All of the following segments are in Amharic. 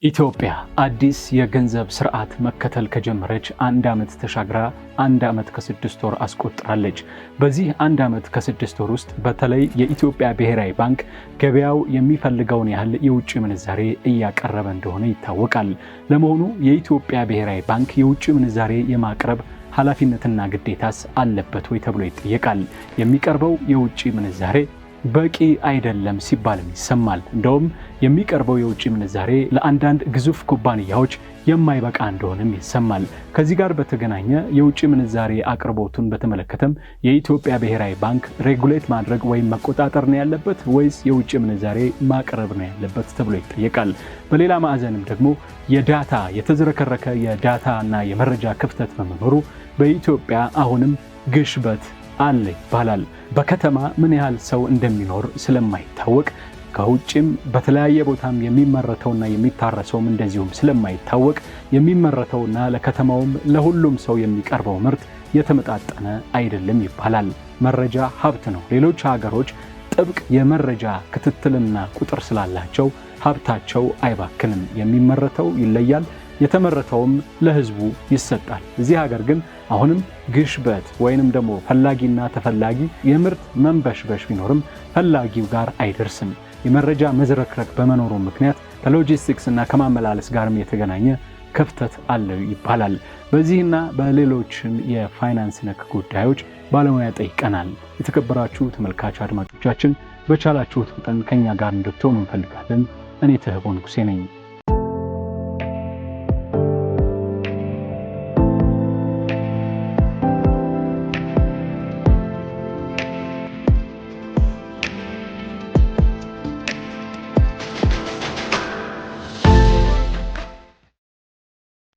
ኢትዮጵያ አዲስ የገንዘብ ስርዓት መከተል ከጀመረች አንድ ዓመት ተሻግራ አንድ ዓመት ከ6 ወር አስቆጥራለች። በዚህ አንድ ዓመት ከ6 ወር ውስጥ በተለይ የኢትዮጵያ ብሔራዊ ባንክ ገበያው የሚፈልገውን ያህል የውጭ ምንዛሬ እያቀረበ እንደሆነ ይታወቃል። ለመሆኑ የኢትዮጵያ ብሔራዊ ባንክ የውጭ ምንዛሬ የማቅረብ ኃላፊነትና ግዴታስ አለበት ወይ ተብሎ ይጠየቃል። የሚቀርበው የውጭ ምንዛሬ በቂ አይደለም ሲባልም ይሰማል። እንደውም የሚቀርበው የውጭ ምንዛሬ ለአንዳንድ ግዙፍ ኩባንያዎች የማይበቃ እንደሆነም ይሰማል። ከዚህ ጋር በተገናኘ የውጭ ምንዛሬ አቅርቦቱን በተመለከተም የኢትዮጵያ ብሔራዊ ባንክ ሬጉሌት ማድረግ ወይም መቆጣጠር ነው ያለበት ወይስ የውጭ ምንዛሬ ማቅረብ ነው ያለበት ተብሎ ይጠየቃል። በሌላ ማዕዘንም ደግሞ የዳታ የተዝረከረከ የዳታ እና የመረጃ ክፍተት በመኖሩ በኢትዮጵያ አሁንም ግሽበት አለ ይባላል። በከተማ ምን ያህል ሰው እንደሚኖር ስለማይታወቅ ከውጭም በተለያየ ቦታም የሚመረተውና የሚታረሰውም እንደዚሁም ስለማይታወቅ የሚመረተውና ለከተማውም ለሁሉም ሰው የሚቀርበው ምርት የተመጣጠነ አይደለም ይባላል። መረጃ ሀብት ነው። ሌሎች ሀገሮች ጥብቅ የመረጃ ክትትልና ቁጥር ስላላቸው ሀብታቸው አይባክንም። የሚመረተው ይለያል፣ የተመረተውም ለህዝቡ ይሰጣል። እዚህ ሀገር ግን አሁንም ግሽበት ወይንም ደግሞ ፈላጊና ተፈላጊ የምርት መንበሽበሽ ቢኖርም ፈላጊው ጋር አይደርስም። የመረጃ መዝረክረክ በመኖሩ ምክንያት ከሎጂስቲክስ እና ከማመላለስ ጋርም የተገናኘ ክፍተት አለ ይባላል። በዚህና በሌሎችም የፋይናንስ ነክ ጉዳዮች ባለሙያ ጠይቀናል። የተከበራችሁ ተመልካች አድማጮቻችን በቻላችሁት መጠን ከኛ ጋር እንድትሆኑ እንፈልጋለን። እኔ ትህቦን ንጉሴ ነኝ።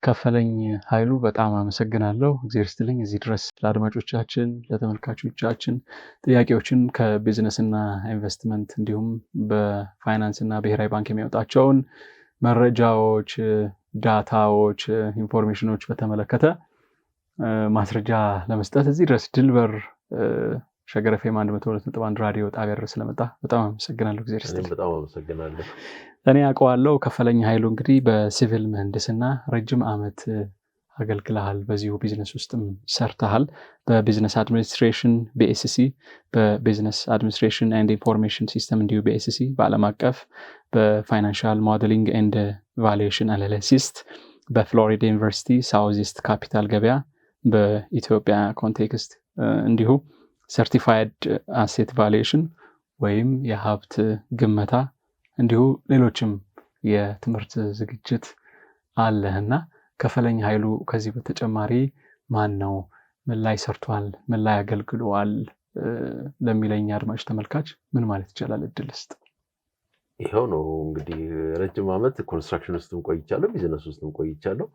ከፈለኝ ኃይሉ በጣም አመሰግናለሁ። እግዚአብሔር ይስጥልኝ። እዚህ ድረስ ለአድማጮቻችን ለተመልካቾቻችን ጥያቄዎችን ከቢዝነስና ኢንቨስትመንት እንዲሁም በፋይናንስና ብሔራዊ ባንክ የሚያወጣቸውን መረጃዎች፣ ዳታዎች፣ ኢንፎርሜሽኖች በተመለከተ ማስረጃ ለመስጠት እዚህ ድረስ ድልበር ሸገር ኤፍ ኤም 102.1 ራዲዮ ጣቢያ ድረስ ስለመጣ በጣም አመሰግናለሁ። እግዚአብሔር ይስጥልኝ። በጣም አመሰግናለሁ። እኔ አውቀዋለሁ። ከፈለኝ ኃይሉ እንግዲህ በሲቪል ምህንድስና ረጅም ዓመት አገልግለሃል። በዚሁ ቢዝነስ ውስጥም ሰርተሃል። በቢዝነስ አድሚኒስትሬሽን ቢኤስሲ፣ በቢዝነስ አድሚኒስትሬሽን ኤንድ ኢንፎርሜሽን ሲስተም እንዲሁ ቢኤስሲ፣ በዓለም አቀፍ በፋይናንሻል ሞዴሊንግ ኤንድ ቫሉዌሽን አናሊሲስት በፍሎሪዳ ዩኒቨርሲቲ ሳውዝ ኢስት ካፒታል ገበያ በኢትዮጵያ ኮንቴክስት እንዲሁ ሰርቲፋይድ አሴት ቫሉዌሽን ወይም የሀብት ግመታ እንዲሁ ሌሎችም የትምህርት ዝግጅት አለህና ከፈለኝ ኃይሉ ከዚህ በተጨማሪ ማን ነው? ምን ላይ ሰርቷል? ምን ላይ አገልግሏል? ለሚለኝ አድማጭ ተመልካች ምን ማለት ይቻላል? እድል ውስጥ ይሄው ነው እንግዲህ ረጅም ዓመት ኮንስትራክሽን ውስጥም ቆይቻለሁ፣ ቢዝነስ ውስጥም ቆይቻለሁ።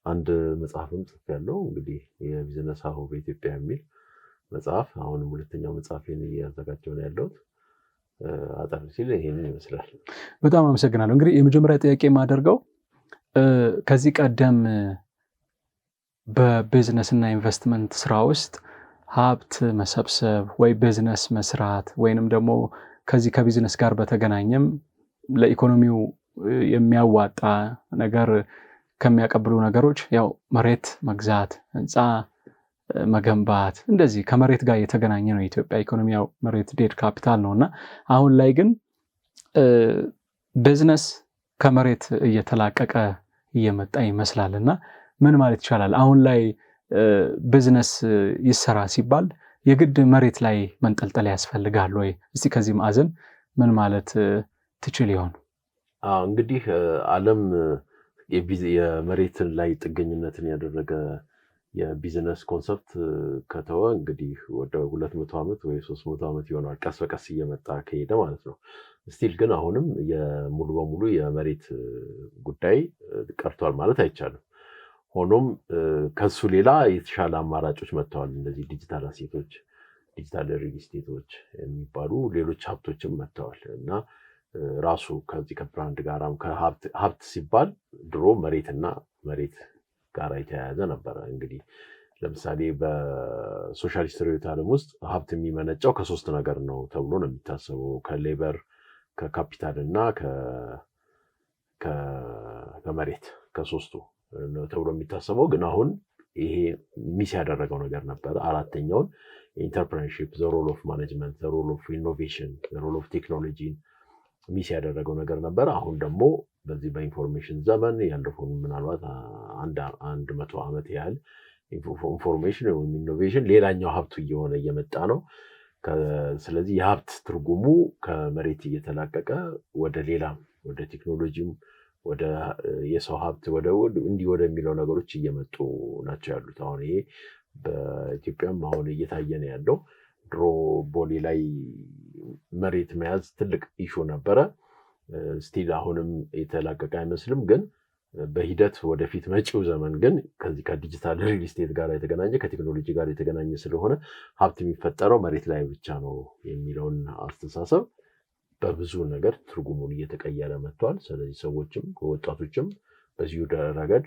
አንድ መጽሐፍም ጽፌያለሁ። እንግዲህ የቢዝነስ ሀሁ በኢትዮጵያ የሚል መጽሐፍ አሁንም ሁለተኛው መጽሐፌን እያዘጋጀሁ ነው ያለሁት። አጠር ሲል ይሄንን ይመስላል። በጣም አመሰግናለሁ። እንግዲህ የመጀመሪያ ጥያቄ የማደርገው ከዚህ ቀደም በቢዝነስ እና ኢንቨስትመንት ስራ ውስጥ ሀብት መሰብሰብ ወይ ቢዝነስ መስራት ወይንም ደግሞ ከዚህ ከቢዝነስ ጋር በተገናኘም ለኢኮኖሚው የሚያዋጣ ነገር ከሚያቀብሉ ነገሮች ያው መሬት መግዛት፣ ህንፃ መገንባት እንደዚህ ከመሬት ጋር የተገናኘ ነው። የኢትዮጵያ ኢኮኖሚያው መሬት ዴድ ካፒታል ነውና አሁን ላይ ግን ቢዝነስ ከመሬት እየተላቀቀ እየመጣ ይመስላልና ምን ማለት ይቻላል? አሁን ላይ ቢዝነስ ይሰራ ሲባል የግድ መሬት ላይ መንጠልጠል ያስፈልጋል ወይ? እስቲ ከዚህ ማዕዘን ምን ማለት ትችል ይሆን? እንግዲህ ዓለም የመሬት ላይ ጥገኝነትን ያደረገ የቢዝነስ ኮንሰፕት ከተወ እንግዲህ ወደ 200 ዓመት ወይ 300 ዓመት ይሆናል፣ ቀስ በቀስ እየመጣ ከሄደ ማለት ነው። ስቲል ግን አሁንም ሙሉ በሙሉ የመሬት ጉዳይ ቀርቷል ማለት አይቻልም። ሆኖም ከሱ ሌላ የተሻለ አማራጮች መጥተዋል። እንደዚህ ዲጂታል አሴቶች፣ ዲጂታል ሪል ስቴቶች የሚባሉ ሌሎች ሀብቶችም መጥተዋል እና ራሱ ከዚህ ከብራንድ ጋራም ሀብት ሲባል ድሮ መሬትና መሬት ጋር የተያያዘ ነበረ። እንግዲህ ለምሳሌ በሶሻሊስት ርዕዮተ ዓለም ውስጥ ሀብት የሚመነጨው ከሶስት ነገር ነው ተብሎ ነው የሚታሰበው። ከሌበር፣ ከካፒታል እና ከመሬት ከሶስቱ ተብሎ የሚታሰበው ግን አሁን ይሄ ሚስ ያደረገው ነገር ነበር። አራተኛውን ኢንተርፕረነርሺፕ ዘ ሮል ኦፍ ማኔጅመንት ዘ ሮል ኦፍ ኢኖቬሽን ዘ ሮል ኦፍ ቴክኖሎጂ ሚስ ያደረገው ነገር ነበር። አሁን ደግሞ በዚህ በኢንፎርሜሽን ዘመን ያለፈው ምናልባት 100 ዓመት ያህል ኢንፎርሜሽን ወይም ኢኖቬሽን ሌላኛው ሀብቱ እየሆነ እየመጣ ነው። ስለዚህ የሀብት ትርጉሙ ከመሬት እየተላቀቀ ወደ ሌላም ወደ ቴክኖሎጂም ወደ የሰው ሀብት እንዲህ ወደሚለው ነገሮች እየመጡ ናቸው ያሉት። አሁን ይሄ በኢትዮጵያም አሁን እየታየ ነው ያለው። ድሮ ቦሌ ላይ መሬት መያዝ ትልቅ ኢሹ ነበረ። ስቲል አሁንም የተላቀቀ አይመስልም። ግን በሂደት ወደፊት መጪው ዘመን ግን ከዚህ ከዲጂታል ሪል ስቴት ጋር የተገናኘ ከቴክኖሎጂ ጋር የተገናኘ ስለሆነ ሀብት የሚፈጠረው መሬት ላይ ብቻ ነው የሚለውን አስተሳሰብ በብዙ ነገር ትርጉሙን እየተቀየረ መጥቷል። ስለዚህ ሰዎችም ወጣቶችም በዚሁ ረገድ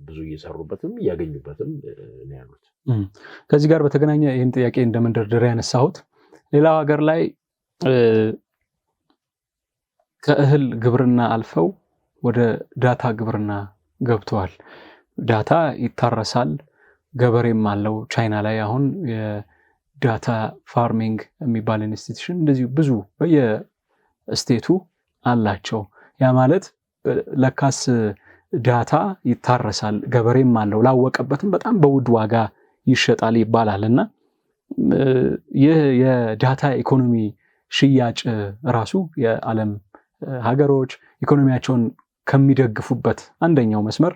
ብዙ እየሰሩበትም እያገኙበትም ነው ያሉት። ከዚህ ጋር በተገናኘ ይህን ጥያቄ እንደ መንደርደሪያ ያነሳሁት ሌላው ሀገር ላይ ከእህል ግብርና አልፈው ወደ ዳታ ግብርና ገብተዋል። ዳታ ይታረሳል፣ ገበሬም አለው። ቻይና ላይ አሁን የዳታ ፋርሚንግ የሚባል ኢንስቲትዩሽን እንደዚሁ ብዙ በየስቴቱ አላቸው። ያ ማለት ለካስ ዳታ ይታረሳል፣ ገበሬም አለው፣ ላወቀበትም በጣም በውድ ዋጋ ይሸጣል ይባላል። እና ይህ የዳታ ኢኮኖሚ ሽያጭ ራሱ የዓለም ሀገሮች ኢኮኖሚያቸውን ከሚደግፉበት አንደኛው መስመር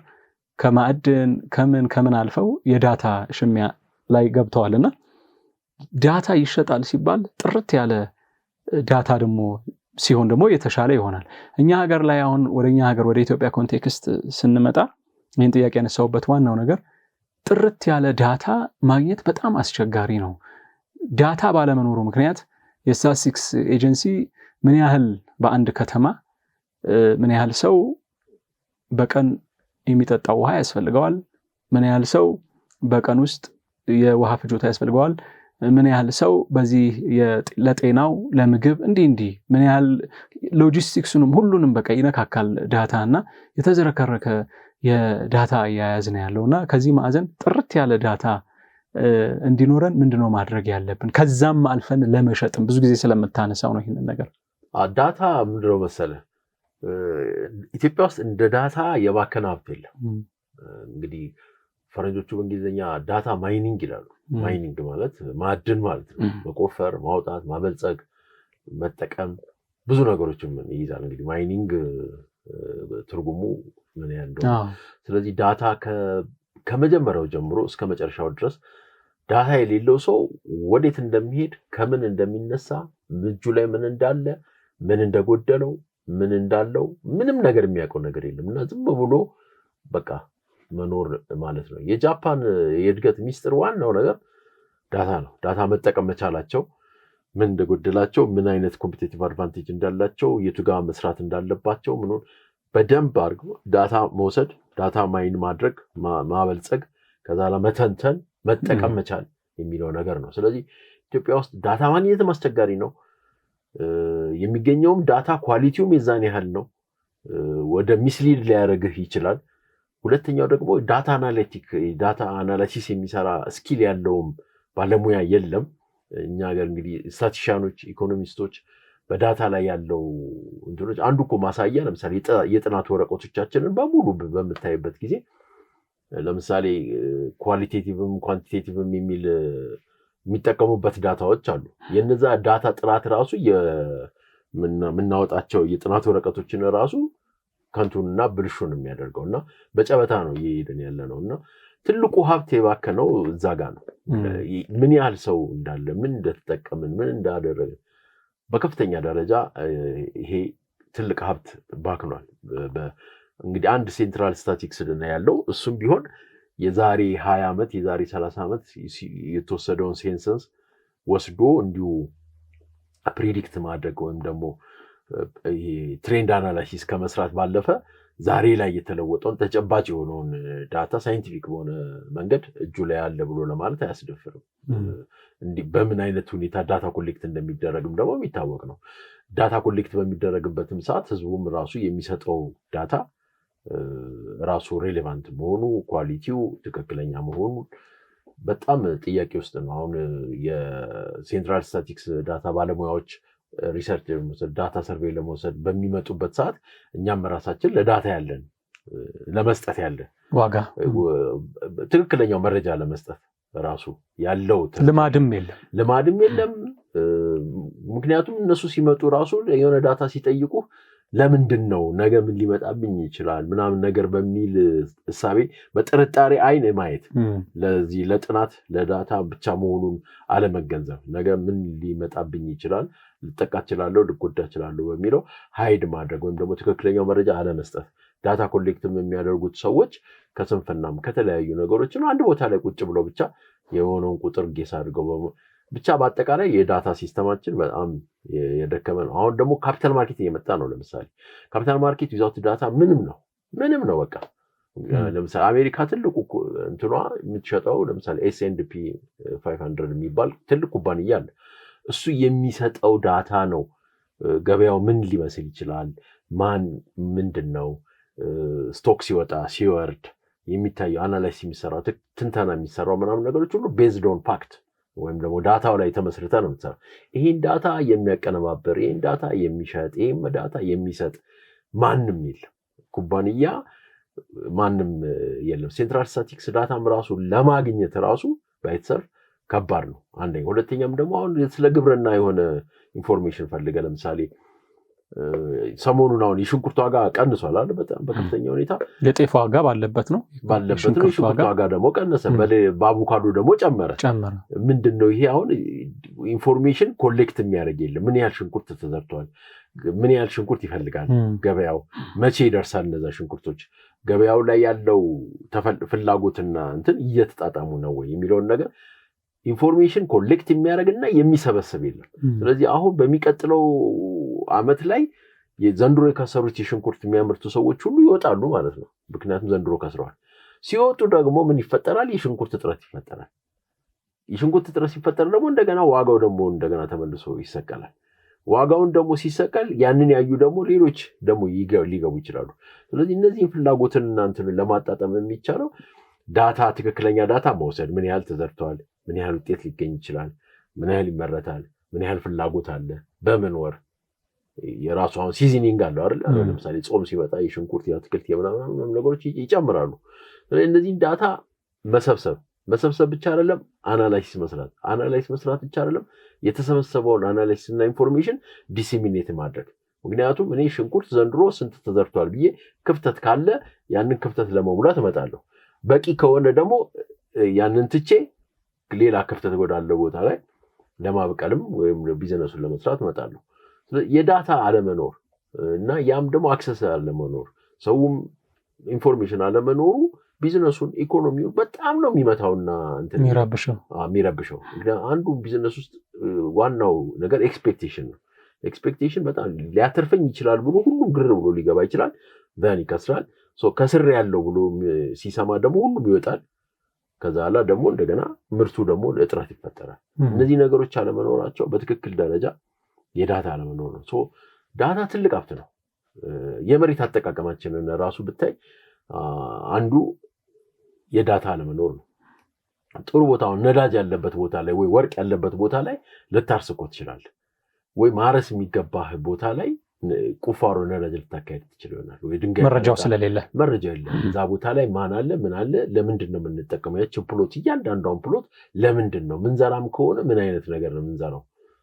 ከማዕድን ከምን አልፈው የዳታ ሽሚያ ላይ ገብተዋልና ዳታ ይሸጣል ሲባል ጥርት ያለ ዳታ ደግሞ ሲሆን ደግሞ የተሻለ ይሆናል። እኛ ሀገር ላይ አሁን ወደኛ ሀገር ወደ ኢትዮጵያ ኮንቴክስት ስንመጣ ይህን ጥያቄ ያነሳውበት ዋናው ነገር ጥርት ያለ ዳታ ማግኘት በጣም አስቸጋሪ ነው። ዳታ ባለመኖሩ ምክንያት የስታቲስቲክስ ኤጀንሲ ምን ያህል በአንድ ከተማ ምን ያህል ሰው በቀን የሚጠጣው ውሃ ያስፈልገዋል፣ ምን ያህል ሰው በቀን ውስጥ የውሃ ፍጆታ ያስፈልገዋል፣ ምን ያህል ሰው በዚህ ለጤናው ለምግብ እንዲህ ምን ያህል ሎጂስቲክሱንም ሁሉንም በቃ ይነካካል ዳታ እና የተዘረከረከ የዳታ አያያዝ ነው ያለውና ከዚህ ማዕዘን ጥርት ያለ ዳታ እንዲኖረን ምንድነው ማድረግ ያለብን? ከዛም አልፈን ለመሸጥም ብዙ ጊዜ ስለምታነሳው ነው ይሄንን ነገር። ዳታ ምንድነው መሰለህ ኢትዮጵያ ውስጥ እንደ ዳታ የባከነ ሀብት የለም። እንግዲህ ፈረንጆቹ በእንግሊዝኛ ዳታ ማይኒንግ ይላሉ። ማይኒንግ ማለት ማዕድን ማለት ነው። መቆፈር፣ ማውጣት፣ ማበልጸግ፣ መጠቀም ብዙ ነገሮችን ይይዛል። እንግዲህ ማይኒንግ ትርጉሙ ምን ያለው። ስለዚህ ዳታ ከመጀመሪያው ጀምሮ እስከ መጨረሻው ድረስ ዳታ የሌለው ሰው ወዴት እንደሚሄድ ከምን እንደሚነሳ እጁ ላይ ምን እንዳለ ምን እንደጎደለው ምን እንዳለው ምንም ነገር የሚያውቀው ነገር የለም እና ዝም ብሎ በቃ መኖር ማለት ነው። የጃፓን የእድገት ሚስጥር ዋናው ነገር ዳታ ነው። ዳታ መጠቀም መቻላቸው ምን እንደጎደላቸው ምን አይነት ኮምፒቲቲቭ አድቫንቴጅ እንዳላቸው የቱ ጋር መስራት እንዳለባቸው ምኑን በደንብ አድርገው ዳታ መውሰድ ዳታ ማይን ማድረግ ማበልጸግ ከዛ ለመተንተን መጠቀም መቻል የሚለው ነገር ነው። ስለዚህ ኢትዮጵያ ውስጥ ዳታ ማግኘትም አስቸጋሪ ነው። የሚገኘውም ዳታ ኳሊቲውም የዛን ያህል ነው። ወደ ሚስሊድ ሊያደርግህ ይችላል። ሁለተኛው ደግሞ ዳታ አናላይሲስ የሚሰራ ስኪል ያለውም ባለሙያ የለም። እኛ ሀገር እንግዲህ ስታቲስቲሻኖች ኢኮኖሚስቶች በዳታ ላይ ያለው እንትኖች አንዱ እኮ ማሳያ ለምሳሌ የጥናት ወረቀቶቻችንን በሙሉ በምታይበት ጊዜ ለምሳሌ ኳሊቴቲቭም ኳንቲቴቲቭም የሚጠቀሙበት ዳታዎች አሉ። የነዛ ዳታ ጥራት ራሱ የምናወጣቸው የጥናት ወረቀቶችን ራሱ ከንቱንና ብልሹን የሚያደርገውና በጨበታ ነው እየሄድን ያለነውና ትልቁ ሀብት የባከነው እዛ ጋር ነው። ምን ያህል ሰው እንዳለ ምን እንደተጠቀምን ምን እንዳደረገ በከፍተኛ ደረጃ ይሄ ትልቅ ሀብት ባክኗል። እንግዲህ አንድ ሴንትራል ስታቲክስ ያለው እሱም ቢሆን የዛሬ 20 ዓመት የዛሬ 30 ዓመት የተወሰደውን ሴንሰስ ወስዶ እንዲሁ ፕሪዲክት ማድረግ ወይም ደግሞ ትሬንድ አናላይሲስ ከመስራት ባለፈ ዛሬ ላይ የተለወጠውን ተጨባጭ የሆነውን ዳታ ሳይንቲፊክ በሆነ መንገድ እጁ ላይ ያለ ብሎ ለማለት አያስደፍርም። እንዲህ በምን አይነት ሁኔታ ዳታ ኮሌክት እንደሚደረግም ደግሞ የሚታወቅ ነው። ዳታ ኮሌክት በሚደረግበትም ሰዓት ህዝቡም ራሱ የሚሰጠው ዳታ ራሱ ሬሌቫንት መሆኑ ኳሊቲው ትክክለኛ መሆኑ በጣም ጥያቄ ውስጥ ነው። አሁን የሴንትራል ስታቲክስ ዳታ ባለሙያዎች ሪሰርች ለመውሰድ ዳታ ሰርቬይ ለመውሰድ በሚመጡበት ሰዓት እኛም ራሳችን ለዳታ ያለን ለመስጠት ያለን ዋጋ ትክክለኛው መረጃ ለመስጠት ራሱ ያለው ልማድም የለም። ምክንያቱም እነሱ ሲመጡ ራሱ የሆነ ዳታ ሲጠይቁ ለምንድን ነው ነገ ምን ሊመጣብኝ ይችላል ምናምን ነገር በሚል እሳቤ በጥርጣሬ አይን ማየት ለዚህ ለጥናት ለዳታ ብቻ መሆኑን አለመገንዘብ ነገ ምን ሊመጣብኝ ይችላል ልጠቃ እችላለሁ ልጎዳ እችላለሁ በሚለው ሃይድ ማድረግ ወይም ደግሞ ትክክለኛው መረጃ አለመስጠት ዳታ ኮሌክትም የሚያደርጉት ሰዎች ከስንፍናም ከተለያዩ ነገሮች ነው አንድ ቦታ ላይ ቁጭ ብለው ብቻ የሆነውን ቁጥር ጌስ አድርገው ብቻ በአጠቃላይ የዳታ ሲስተማችን በጣም የደከመ ነው። አሁን ደግሞ ካፒታል ማርኬት እየመጣ ነው። ለምሳሌ ካፒታል ማርኬት ዊዛውት ዳታ ምንም ነው በቃ። ለምሳሌ አሜሪካ ትልቁ እንትኗ የምትሸጠው ለምሳሌ S&P 500 የሚባል ትልቅ ኩባንያ አለ። እሱ የሚሰጠው ዳታ ነው ገበያው ምን ሊመስል ይችላል ማን ምንድነው ስቶክ ሲወጣ ሲወርድ የሚታየው አናላይሲስ የሚሰራው ትንተና የሚሰራው ምናምን ነገሮች ሁሉ ቤዝድ ኦን ፋክት ወይም ደግሞ ዳታው ላይ ተመስርተ ነው የምትሰራው። ይሄን ዳታ የሚያቀነባብር ይሄን ዳታ የሚሸጥ ይሄን ዳታ የሚሰጥ ማንም የለም፣ ኩባንያ ማንም የለም። ሴንትራል ስታቲክስ ዳታም ራሱ ለማግኘት ራሱ ባይተሰር ከባድ ነው። አንደኛ ሁለተኛም ደግሞ አሁን ስለ ግብርና የሆነ ኢንፎርሜሽን ፈልገ ለምሳሌ ሰሞኑን አሁን የሽንኩርት ዋጋ ቀንሷል አይደል? በጣም በከፍተኛ ሁኔታ የጤፍ ዋጋ ባለበት ነው የሽንኩርት ዋጋ ደግሞ ቀነሰ። በአቮካዶ ደግሞ ጨመረ። ምንድነው ይሄ? አሁን ኢንፎርሜሽን ኮሌክት የሚያደርግ የለም። ምን ያህል ሽንኩርት ተዘርቷል፣ ምን ያህል ሽንኩርት ይፈልጋል ገበያው፣ መቼ ይደርሳል እነዛ ሽንኩርቶች፣ ገበያው ላይ ያለው ፍላጎትና እንትን እየተጣጣሙ ነው ወይ የሚለውን ነገር ኢንፎርሜሽን ኮሌክት የሚያደርግና የሚሰበስብ የለም። ስለዚህ አሁን በሚቀጥለው አመት ላይ ዘንድሮ የከሰሩት የሽንኩርት የሚያመርቱ ሰዎች ሁሉ ይወጣሉ ማለት ነው። ምክንያቱም ዘንድሮ ከስረዋል። ሲወጡ ደግሞ ምን ይፈጠራል? የሽንኩርት እጥረት ይፈጠራል። የሽንኩርት እጥረት ሲፈጠር ደግሞ እንደገና ዋጋው ደግሞ እንደገና ተመልሶ ይሰቀላል። ዋጋውን ደግሞ ሲሰቀል ያንን ያዩ ደግሞ ሌሎች ደግሞ ሊገቡ ይችላሉ። ስለዚህ እነዚህን ፍላጎትና እንትን ለማጣጣም የሚቻለው ዳታ ትክክለኛ ዳታ መውሰድ፣ ምን ያህል ተዘርቷል፣ ምን ያህል ውጤት ሊገኝ ይችላል፣ ምን ያህል ይመረታል፣ ምን ያህል ፍላጎት አለ፣ በምን ወር የራሱ አሁን ሲዝኒንግ አለው አይደል? ለምሳሌ ጾም ሲመጣ የሽንኩርት የአትክልት የምናምን ነገሮች ይጨምራሉ። ስለዚህ እነዚህን ዳታ መሰብሰብ ብቻ አይደለም፣ አናላይሲስ መስራት ብቻ አይደለም፣ የተሰበሰበውን አናላይሲስ እና ኢንፎርሜሽን ዲሲሚኔት ማድረግ። ምክንያቱም እኔ ሽንኩርት ዘንድሮ ስንት ተዘርቷል ብዬ ክፍተት ካለ ያንን ክፍተት ለመሙላት እመጣለሁ። በቂ ከሆነ ደግሞ ያንን ትቼ ሌላ ክፍተት ወዳለው ቦታ ላይ ለማብቀልም ወይም ቢዝነሱን ለመስራት እመጣለሁ። የዳታ አለመኖር እና ያም ደግሞ አክሰስ አለመኖር፣ ሰውም ኢንፎርሜሽን አለመኖሩ ቢዝነሱን ኢኮኖሚውን በጣም ነው የሚመታውና እንትን የሚረብሸው። አንዱ ቢዝነስ ውስጥ ዋናው ነገር ኤክስፔክቴሽን ነው። ኤክስፔክቴሽን በጣም ሊያተርፈኝ ይችላል ብሎ ሁሉም ግር ብሎ ሊገባ ይችላል፣ ዛን ይከስራል። ከስር ያለው ብሎ ሲሰማ ደግሞ ሁሉም ይወጣል። ከዛ ኋላ ደግሞ እንደገና ምርቱ ደግሞ እጥረት ይፈጠራል። እነዚህ ነገሮች አለመኖራቸው በትክክል ደረጃ የዳታ አለመኖር ነው። ዳታ ትልቅ ሀብት ነው። የመሬት አጠቃቀማችንን ራሱ ብታይ አንዱ የዳታ አለመኖር ነው። ጥሩ ቦታውን ነዳጅ ያለበት ቦታ ላይ ወይ ወርቅ ያለበት ቦታ ላይ ልታርስ እኮ ትችላለህ። ወይ ማረስ የሚገባህ ቦታ ላይ ቁፋሮ ነዳጅ ልታካሄድ ትችል ይሆናል። ወይ ድንጋይ መረጃው ስለሌለ መረጃ የለም። እዛ ቦታ ላይ ማን አለ ምን አለ ለምንድን ነው የምንጠቀመው? ያቺ ፕሎት እያንዳንዷን ፕሎት ለምንድን ነው ምንዘራም ከሆነ ምን አይነት ነገር ነው ምንዘራው?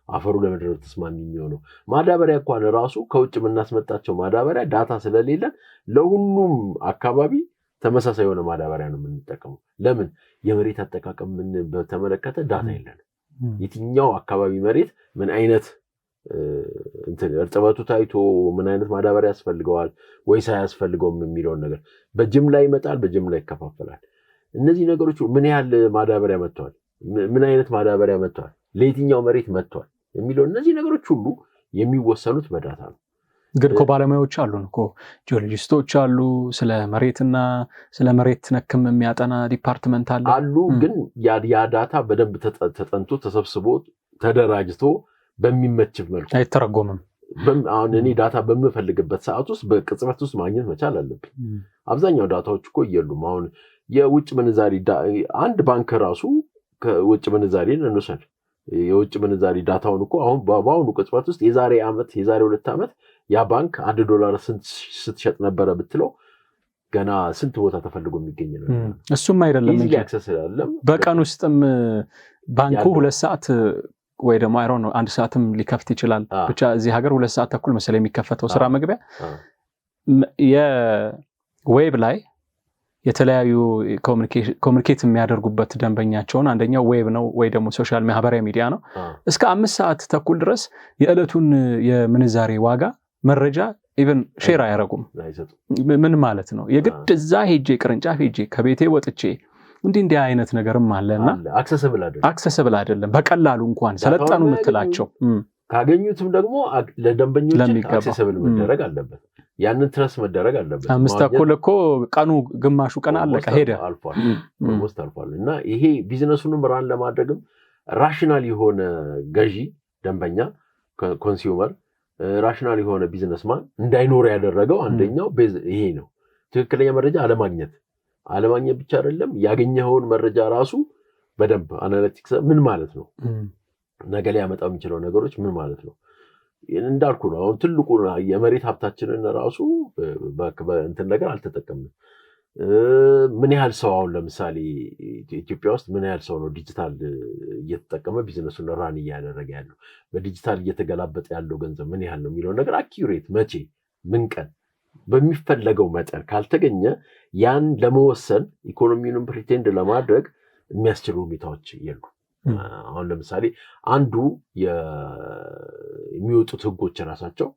አፈሩ ለምንድን ነው ተስማሚ የሚሆነው? ማዳበሪያ እንኳን ራሱ ከውጭ የምናስመጣቸው ማዳበሪያ ዳታ ስለሌለ ለሁሉም አካባቢ ተመሳሳይ የሆነ ማዳበሪያ ነው የምንጠቀመው። ለምን? የመሬት አጠቃቀም ምን በተመለከተ ዳታ የለንም። የትኛው አካባቢ መሬት ምን አይነት እርጥበቱ ታይቶ ምን አይነት ማዳበሪያ ያስፈልገዋል ወይስ አያስፈልገውም የሚለውን ነገር በጅምላ ይመጣል፣ በጅምላ ይከፋፈላል። እነዚህ ነገሮች ምን ያህል ማዳበሪያ መጥቷል፣ ምን አይነት ማዳበሪያ መጥቷል፣ ለየትኛው መሬት መጥቷል የሚለው እነዚህ ነገሮች ሁሉ የሚወሰኑት በዳታ ነው። ግን እኮ ባለሙያዎች አሉን እኮ ጂኦሎጂስቶች አሉ፣ ስለ መሬትና ስለ መሬት ነክም የሚያጠና ዲፓርትመንት አሉ። ግን ያ ዳታ በደንብ ተጠንቶ ተሰብስቦ ተደራጅቶ በሚመች መልኩ አሁን እኔ ዳታ በምፈልግበት ሰዓት ውስጥ በቅጽበት ውስጥ ማግኘት መቻል አለብኝ። አብዛኛው ዳታዎች እኮ የሉም። አሁን የውጭ ምንዛሪ አንድ ባንክ ራሱ ከውጭ ምንዛሪን እንውሰድ። የውጭ ምንዛሪ ዳታውን እኮ አሁን በአሁኑ ቅጽበት ውስጥ የዛሬ 2 ዓመት ያ ባንክ $1 ስትሸጥ ነበረ ብትለው ገና ስንት ቦታ ተፈልጎ የሚገኝ ነው። እሱም አይደለም እንጂ በቀን ውስጥም ባንኩ 2 ሰዓት ወይ ደግሞ አይሮን ነው 1 ሰዓትም ሊከፍት ይችላል። ብቻ እዚህ ሀገር 2 ሰዓት ተኩል መሰለኝ የሚከፈተው ስራ መግቢያ። የዌብ ላይ የተለያዩ ኮሙኒኬት የሚያደርጉበት ደንበኛቸውን አንደኛው ዌብ ነው ወይ ደግሞ ሶሻል ማህበራዊ ሚዲያ ነው። እስከ 5 ሰዓት ተኩል ድረስ የዕለቱን የምንዛሬ ዋጋ መረጃ ኢቭን ሼር አያረጉም። ምን ማለት ነው? የግድ እዛ ሄጄ ቅርንጫፍ ሄጄ ከቤቴ ወጥቼ እንዲህ አይነት ነገርም አለና አክሰስብል አይደለም። በቀላሉ እንኳን ሰለጠኑ የምትላቸው ካገኙትም ደግሞ ለደንበኞች አክሰስብል መደረግ አለበት። ያንን ትረስ መደረግ አለበት። 5 ተኩል እኮ ቀኑ ግማሹ ቀን አለቀ ሄደ አልፏል። እና ይሄ ቢዝነሱንም ራን ለማድረግም ራሽናል የሆነ ገዢ ደንበኛ ኮንሱመር ራሽናል የሆነ ቢዝነስማን እንዳይኖር ያደረገው አንደኛው ይሄ ነው። ትክክለኛ መረጃ አለማግኘት ብቻ አይደለም፣ ያገኘኸውን መረጃ ራሱ በደንብ አናሊቲክስ ምን ማለት ነው፣ ነገ ላይ ያመጣው የሚችለው ነገሮች ምን ማለት ነው እንዳልኩ ነው። አሁን ትልቁ የመሬት ሀብታችንን ራሱ በእንትን ነገር አልተጠቀምንም። ምን ያህል ሰው አሁን ለምሳሌ ኢትዮጵያ ውስጥ ምን ያህል ሰው ነው ዲጂታል እየተጠቀመ ቢዝነሱን ራን እያደረገ ያለው? በዲጂታል እየተገላበጠ ያለው ገንዘብ ምን ያህል ነው የሚለው ነገር አኪዩሬት መቼ ምን ቀን በሚፈለገው መጠን ካልተገኘ ያን ለመወሰን ኢኮኖሚውንም ፕሪቴንድ ለማድረግ የሚያስችሉ ሁኔታዎች የሉ። አሁን ለምሳሌ አንዱ የሚወጡት ህጎች ራሳቸው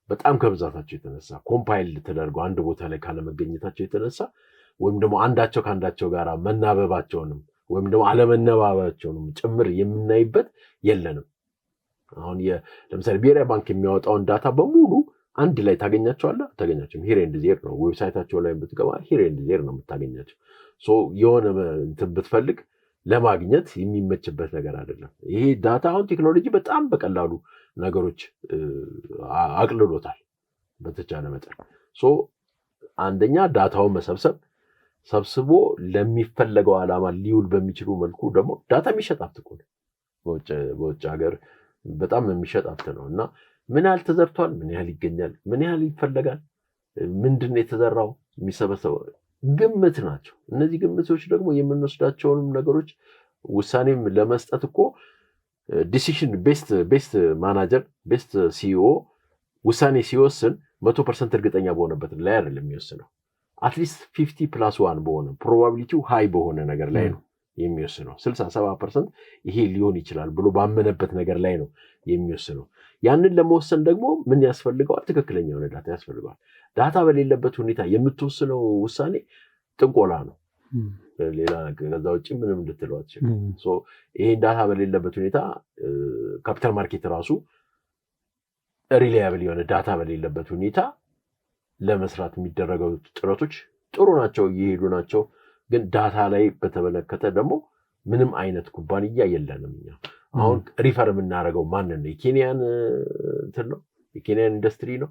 በጣም ከብዛታቸው የተነሳ ኮምፓይል ተደርገው አንድ ቦታ ላይ ካለመገኘታቸው የተነሳ ወይም ደግሞ አንዳቸው ከአንዳቸው ጋር መናበባቸውንም ወይም ደግሞ አለመነባባቸውንም ጭምር የምናይበት የለንም። አሁን ለምሳሌ ብሔራዊ ባንክ የሚያወጣውን ዳታ በሙሉ አንድ ላይ ታገኛቸዋለህ? ታገኛቸውም ሂር ኤንድ ዜር ነው። ዌብሳይታቸው ላይ ብትገባ ሂር ኤንድ ዜር ነው የምታገኛቸው። የሆነ እንትን ብትፈልግ ለማግኘት የሚመችበት ነገር አይደለም። ይሄ ዳታ አሁን ቴክኖሎጂ በጣም በቀላሉ ነገሮች አቅልሎታል በተቻለ መጠን። አንደኛ ዳታውን ሰብስቦ ለሚፈለገው ዓላማ ሊውል በሚችሉ መልኩ ደግሞ ዳታ የሚሸጥ ሀብት እኮ ነው። በውጭ ሀገር በጣም የሚሸጥ ሀብት ነው እና ምን ያህል ተዘርቷል፣ ምን ያህል ይገኛል፣ ምን ያህል ይፈለጋል፣ ምንድን ነው የተዘራው፣ የሚሰበሰበው ግምት ናቸው። እነዚህ ግምቶች ደግሞ የምንወስዳቸውንም ነገሮች ውሳኔም ለመስጠት እኮ ዲሲሽን ቤስት ማናጀር ቤስት ሲኢኦ ውሳኔ ሲወስን 100% እርግጠኛ በሆነበት ላይ አይደለም የሚወስነው። አትሊስት 50+1 በሆነ ፕሮባቢሊቲው ሃይ በሆነ ነገር ላይ ነው የሚወስነው። 60-70% ይሄ ሊሆን ይችላል ብሎ ባመነበት ነገር ላይ ነው የሚወስነው። ያንን ለመወሰን ደግሞ ምን ያስፈልገዋል? ትክክለኛ የሆነ ዳታ ያስፈልገዋል። ዳታ በሌለበት ሁኔታ የምትወስነው ውሳኔ ጥንቆላ ነው። ሌላ ከዛ ውጭ ምንም ልትለው አትችልም። ይሄን ዳታ በሌለበት ሁኔታ ካፒታል ማርኬት ራሱ ሪላያብል የሆነ ዳታ በሌለበት ሁኔታ ለመስራት የሚደረገው ጥረቶች ጥሩ ናቸው፣ እየሄዱ ናቸው። ግን ዳታ ላይ በተመለከተ ደግሞ ምንም አይነት ኩባንያ የለንም። እኛ አሁን ሪፈር የምናደርገው ማንን ነው? የኬንያን እንትን ነው፣ የኬንያን ኢንዱስትሪ ነው።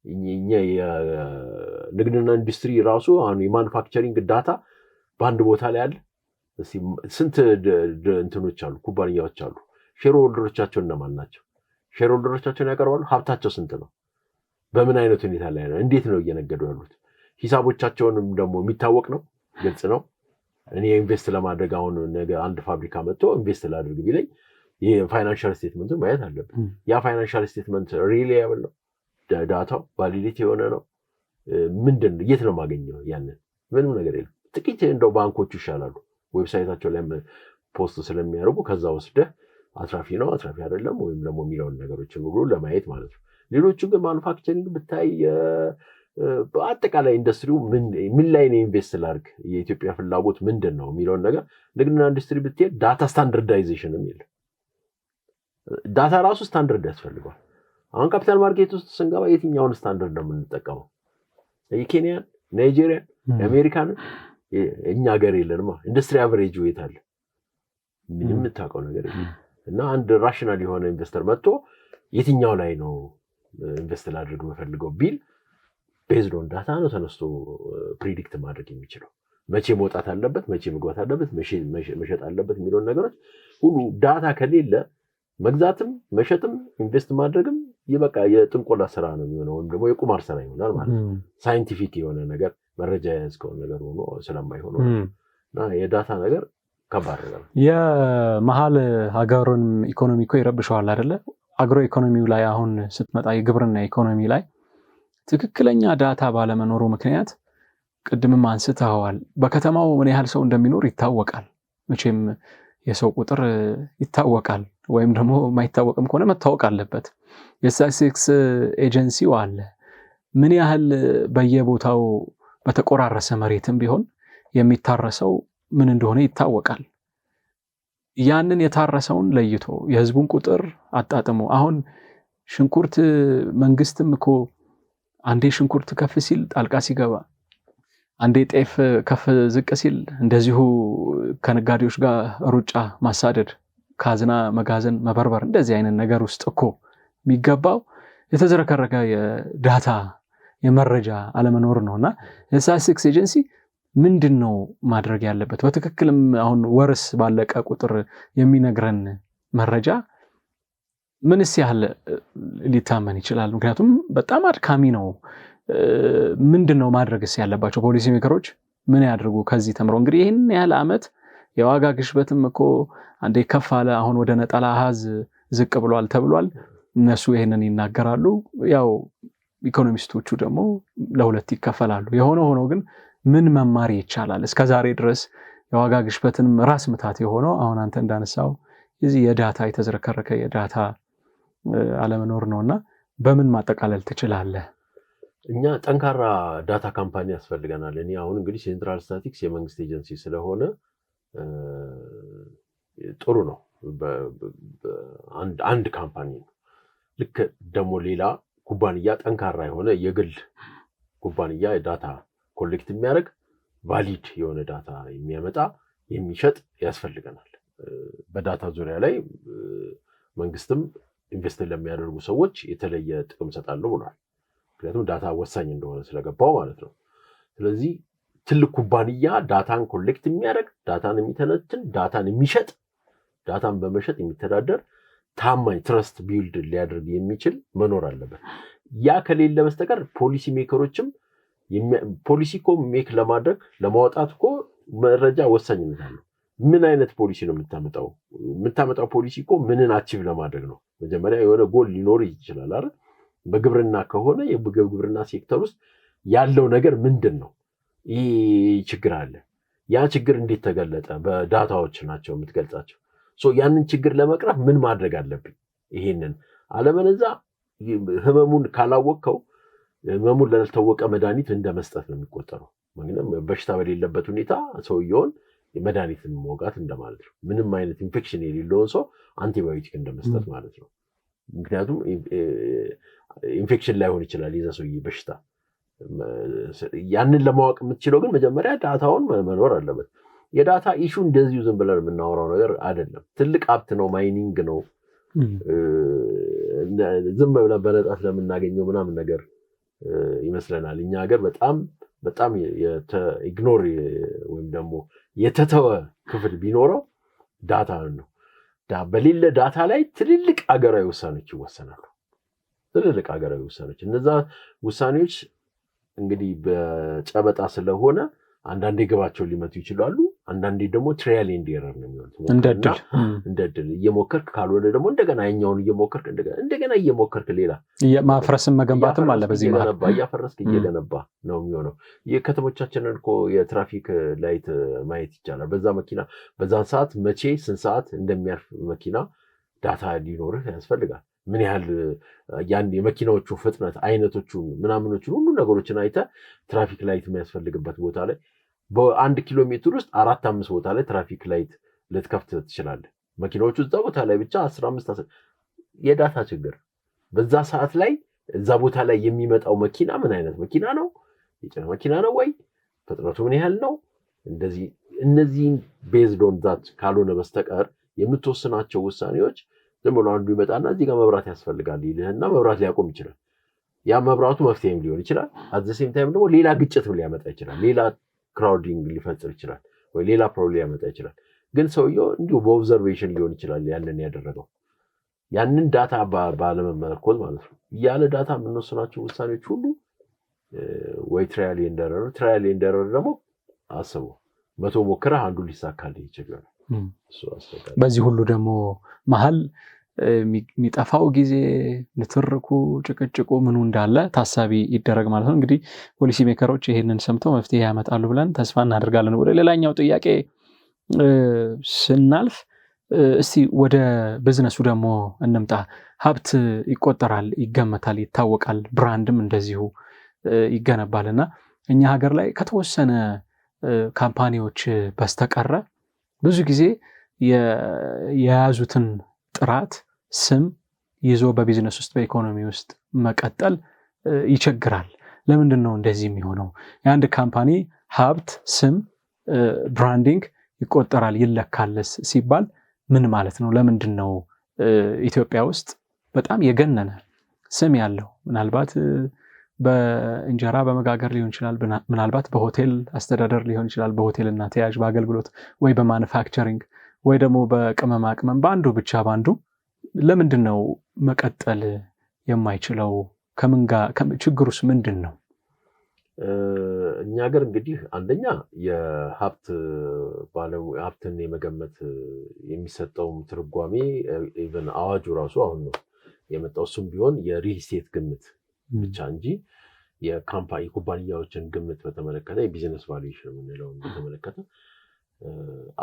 እኛ የንግድና ኢንዱስትሪ ራሱ አሁን የማኑፋክቸሪንግ ዳታ በአንድ ቦታ ላይ አለ። ስንት እንትኖች አሉ፣ ኩባንያዎች አሉ። ሼር ሆልደሮቻቸው እነማን ናቸው? ሼር ሆልደሮቻቸውን ያቀርባሉ። ሀብታቸው ስንት ነው? በምን አይነት ሁኔታ ላይ ነው? እንዴት ነው እየነገዱ ያሉት? ሂሳቦቻቸውንም ደግሞ የሚታወቅ ነው፣ ግልጽ ነው። እኔ ኢንቨስት ለማድረግ አሁን ነገ አንድ ፋብሪካ መጥቶ ኢንቨስት ላድርግ ቢለኝ ይሄ ፋይናንሻል ስቴትመንቱን ማየት አለብን። ያ ፋይናንሻል ስቴትመንት ሪላያብል ነው፣ ዳታው ቫሊዲቲ የሆነ ነው። ምንድን ነው የት ነው የማገኘው? ያንን ምንም ነገር የለም። ጥቂት እንደው ባንኮቹ ይሻላሉ፣ ዌብሳይታቸው ላይ ፖስት ስለሚያደርጉ ከዛ ወስደህ አትራፊ ነው አትራፊ አይደለም ወይም ደግሞ የሚለውን ነገሮችን ሁሉ ለማየት ማለት ነው። ሌሎቹ ግን ማኑፋክቸሪንግ ብታይ በአጠቃላይ ኢንዱስትሪው ምን ላይ ነው ኢንቨስት ላድርግ፣ የኢትዮጵያ ፍላጎት ምንድን ነው የሚለውን ነገር ንግድና ኢንዱስትሪ ብትሄድ ዳታ ስታንዳርዳይዜሽንም የለም። ዳታ ራሱ ስታንዳርድ ያስፈልገዋል። አሁን ካፒታል ማርኬት ውስጥ ስንገባ የትኛውን ስታንዳርድ ነው የምንጠቀመው? የኬንያን፣ ናይጄሪያን፣ የአሜሪካን እኛ ሀገር የለንማ። ኢንዱስትሪ አቨሬጅ ዌት አለ፣ ምንም የምታውቀው ነገር የለም። እና አንድ ራሽናል የሆነ ኢንቨስተር መጥቶ የትኛው ላይ ነው ኢንቨስት ላድርግ መፈልገው ቢል ቤዝድ ኦን ዳታ ነው ተነስቶ ፕሪዲክት ማድረግ የሚችለው መቼ መውጣት አለበት መቼ መግባት አለበት መሸጥ አለበት የሚሉን ነገሮች ሁሉ ዳታ ከሌለ መግዛትም መሸጥም ኢንቨስት ማድረግም ይበቃ የጥንቆላ ስራ ነው የሚሆነው ወይም ደግሞ የቁማር ስራ ይሆናል ማለት ነው ሳይንቲፊክ የሆነ ነገር መረጃ ያዝከው ነገር ሆኖ ስለማይሆን እና የዳታ ነገር ከባድ ነው የመሃል ሀገሩን ኢኮኖሚ እኮ ይረብሸዋል አይደለ አግሮ ኢኮኖሚው ላይ አሁን ስትመጣ የግብርና ኢኮኖሚ ላይ ትክክለኛ ዳታ ባለመኖሩ ምክንያት ቅድምም አንስተዋል በከተማው ምን ያህል ሰው እንደሚኖር ይታወቃል መቼም የሰው ቁጥር ይታወቃል ወይም ደግሞ ማይታወቅም ከሆነ መታወቅ አለበት የስታቲስቲክስ ኤጀንሲው አለ ምን ያህል በየቦታው በተቆራረሰ መሬትም ቢሆን የሚታረሰው ምን እንደሆነ ይታወቃል ያንን የታረሰውን ለይቶ የህዝቡን ቁጥር አጣጥሞ አሁን ሽንኩርት መንግስትም እኮ አንዴ ሽንኩርት ከፍ ሲል ጣልቃ ሲገባ አንዴ ጤፍ ከፍ ዝቅ ሲል እንደዚሁ ከነጋዴዎች ጋር ሩጫ ማሳደድ ካዝና መጋዘን መበርበር እንደዚህ አይነት ነገር ውስጥ እኮ የሚገባው የተዘረከረከ የዳታ የመረጃ አለመኖር ነውና የስታቲስቲክስ ኤጀንሲ ምንድነው ማድረግ ያለበት በትክክልም አሁን ወርስ ባለቀ ቁጥር የሚነግረን መረጃ ምንስ ያህል ሊታመን ይችላል ምክንያቱም በጣም አድካሚ ነው ምንድነው ማድረግስ ያለባቸው ፖሊሲ ሜከሮች ምን ያድርጉ ከዚህ ተምረው እንግዲህ ይሄን ያህል አመት የዋጋ ግሽበትም እኮ አንዴ ከፍ አለ አሁን ወደ ነጠላ አሃዝ ዝቅ ብሏል ተብሏል እነሱ ይሄንን ይናገራሉ ያው ኢኮኖሚስቶቹ ደግሞ ለሁለት ይከፈላሉ የሆነ ሆኖ ግን ምን መማር ይቻላል እስከዛሬ ድረስ የዋጋ ግሽበትንም ራስ ምታት የሆነው አሁን አንተ እንዳነሳው እዚህ የዳታ የተዘረከረከ የዳታ አለመኖር ነውና በምን ማጠቃለል ትችላለህ እኛ ጠንካራ ዳታ ካምፓኒ ያስፈልገናል እኔ አሁን እንግዲህ ሴንትራል ስታቲስቲክስ የመንግስት ኤጀንሲ ስለሆነ ጥሩ ነው አንድ ካምፓኒ ነው ልክ ደግሞ ሌላ ኩባንያ ጠንካራ የሆነ የግል ኩባንያ ዳታ ኮሌክት የሚያደርግ ቫሊድ የሆነ ዳታ የሚያመጣ የሚሸጥ ያስፈልገናል በዳታ ዙሪያ ላይ መንግስትም ኢንቨስት ለሚያደርጉ ሰዎች የተለየ ጥቅም ሰጣለው ብሏል ምክንያቱም ዳታ ወሳኝ እንደሆነ ስለገባው ማለት ነው ስለዚህ ትልቅ ኩባንያ ዳታን ኮሌክት የሚያደርግ ዳታን የሚተነትን ዳታን የሚሸጥ ዳታን በመሸጥ የሚተዳደር ታማኝ ትረስት ቢልድ ሊያደርግ የሚችል መኖር አለበት ያ ከሌለ በስተቀር ፖሊሲ ሜከሮችም ፖሊሲ እኮ ሜክ ለማድረግ ለማውጣት እኮ መረጃ ወሳኝነት አለው ምን አይነት ፖሊሲ ነው የምታመጣው ፖሊሲ እኮ ምንን አቺቭ ለማድረግ ነው መጀመሪያ የሆነ ጎል ሊኖር ይችላል አይደል በግብርና ከሆነ የግብርና ሴክተር ውስጥ ያለው ነገር ምንድነው ይሄ ችግር አለ ያ ችግር እንዴት ተገለጠ በዳታዎች ናቸው የምትገልጻቸው ያንን ችግር ለመቅረፍ ምን ማድረግ አለብኝ ይሄንን አለበለዛ ህመሙን ካላወቀው ህመሙን ላልታወቀ መድኃኒት እንደመስጠት ነው የሚቆጠረው ምክንያቱም በሽታ በሌለበት ሁኔታ ሰውየውን መድኃኒትን መውጋት እንደማለት ነው ምንም አይነት ኢንፌክሽን የሌለውን ሰው አንቲባዮቲክ እንደመስጠት ማለት ነው ምክንያቱም ኢንፌክሽን ላይሆን ይችላል የዛ ሰውዬ በሽታ ያንን ለማወቅ የምትችለው ግን መጀመሪያ ዳታውን መኖር አለበት የዳታ ኢሹ እንደዚሁ ዝም ብለን የምናወራው ነገር አይደለም ትልቅ ሀብት ነው ማይኒንግ ነው ዝም ብለን በነፃ ስለምናገኘው ምናምን ነገር ይመስለናል እኛ ሀገር በጣም ኢግኖር ወይም ደግሞ የተተወ ክፍል ቢኖረው ዳታ ነው በሌለ ዳታ ላይ ትልልቅ ሀገራዊ ውሳኔዎች ይወሰናሉ ትልልቅ ሀገራዊ ውሳኔዎች እነዛ ውሳኔዎች እንግዲህ በጨበጣ ስለሆነ አንዳንዴ ግባቸውን ሊመቱ ይችላሉ አንዳንዴ ደግሞ ትራያል ኤንድ ኤረር ነው የሚሆነው እንደድል እየሞከርክ ካልሆነ ደግሞ እንደገና ያኛውን እየሞከርክ እንደገና እየሞከርክ ሌላ ማፍረስም መገንባትም አለ በዚህ ማለት እያፈረስክ እየገነባ ነው የሚሆነው የከተሞቻችንን እኮ የትራፊክ ላይት ማየት ይቻላል በዛ መኪና በዛን ሰዓት መቼ ስንት ሰዓት እንደሚያርፍ መኪና ዳታ ሊኖርህ ያስፈልጋል ምን ያህል ያን የመኪናዎቹ ፍጥነት አይነቶቹን ምናምኖቹን ሁሉ ነገሮችን አይተ ትራፊክ ላይት የሚያስፈልግበት ቦታ ላይ በ1 ኪሎ ሜትር ውስጥ 4-5 ቦታ ላይ ትራፊክ ላይት ልትከፍት ትችላለህ መኪናዎቹ እዛ ቦታ ላይ ብቻ 15 የዳታ ችግር በዛ ሰዓት ላይ እዛ ቦታ ላይ የሚመጣው መኪና ምን አይነት መኪና ነው የጭነት መኪና ነው ወይ ፍጥነቱ ምን ያህል ነው እንደዚህ እነዚህን ቤዝድ ኦን ዛት ካልሆነ በስተቀር የምትወስናቸው ውሳኔዎች ዝም ብሎ አንዱ ይመጣና እዚህ ጋር መብራት ያስፈልጋል ይልህና መብራት ሊያቆም ይችላል ያ መብራቱ መፍትሄም ሊሆን ይችላል። አት ዘ ሴም ታይም ደግሞ ሌላ ግጭት ሊያመጣ ይችላል። ሌላ ክራውዲንግ ሊፈጥር ይችላል ወይ ሌላ ፕሮብሌም ሊያመጣ ይችላል። ግን ሰውየው እንዲሁ በኦብዘርቬሽን ሊሆን ይችላል ያንን ያደረገው ያንን ዳታ ባለመመርኮዝ ማለት ነው። ያለ ዳታ የምንወስናቸው ውሳኔዎች ሁሉ ወይ ትራያል ኤንድ ኤረር ደግሞ አስበው 100 ሞክረህ አንዱ ሊሳካልህ ይችላል። በዚህ ሁሉ ደግሞ መሀል የሚጠፋው ጊዜ ንትርኩ ጭቅጭቁ ምኑ እንዳለ ታሳቢ ይደረግ ማለት ነው። እንግዲህ ፖሊሲ ሜከሮች ይሄንን ሰምተው መፍትሄ ያመጣሉ ብለን ተስፋ እናደርጋለን። ወደ ሌላኛው ጥያቄ ስናልፍ እስቲ ወደ ቢዝነሱ ደግሞ እንምጣ። ሀብት ይቆጠራል፣ ይገመታል፣ ይታወቃል፣ ብራንድም እንደዚሁ ይገነባልና እኛ ሀገር ላይ ከተወሰነ ካምፓኒዎች በስተቀረ ብዙ ጊዜ የያዙትን ጥራት ስም ይዞ በቢዝነስ ውስጥ በኢኮኖሚ ውስጥ መቀጠል ይቸግራል። ለምንድን ነው እንደዚህ የሚሆነው? የአንድ ካምፓኒ ሀብት፣ ስም፣ ብራንዲንግ ይቆጠራል ይለካለስ ሲባል ምን ማለት ነው? ለምንድን ነው ኢትዮጵያ ውስጥ በጣም የገነነ ስም ያለው ምናልባት በእንጀራ በመጋገር ሊሆን ይችላል፣ ምናልባት በሆቴል አስተዳደር ሊሆን ይችላል፣ በሆቴልና ተያያዥ በአገልግሎት ወይ በማኑፋክቸሪንግ ወይ ደግሞ በቅመማ ቅመም በአንዱ ብቻ ባንዱ ለምንድን ነው መቀጠል የማይችለው? ከምን ጋር ችግሩስ ምንድን ነው? እኛ ሀገር እንግዲህ አንደኛ ሀብትን የመገመት የሚሰጠው ትርጓሜ ኢቨን አዋጁ ራሱ አሁን ነው የመጣው። እሱም ቢሆን የሪል ስቴት ግምት ብቻ እንጂ የኩባንያዎችን ግምት በተመለከተ የቢዝነስ ቫሉዌሽን የምንለው በተመለከተ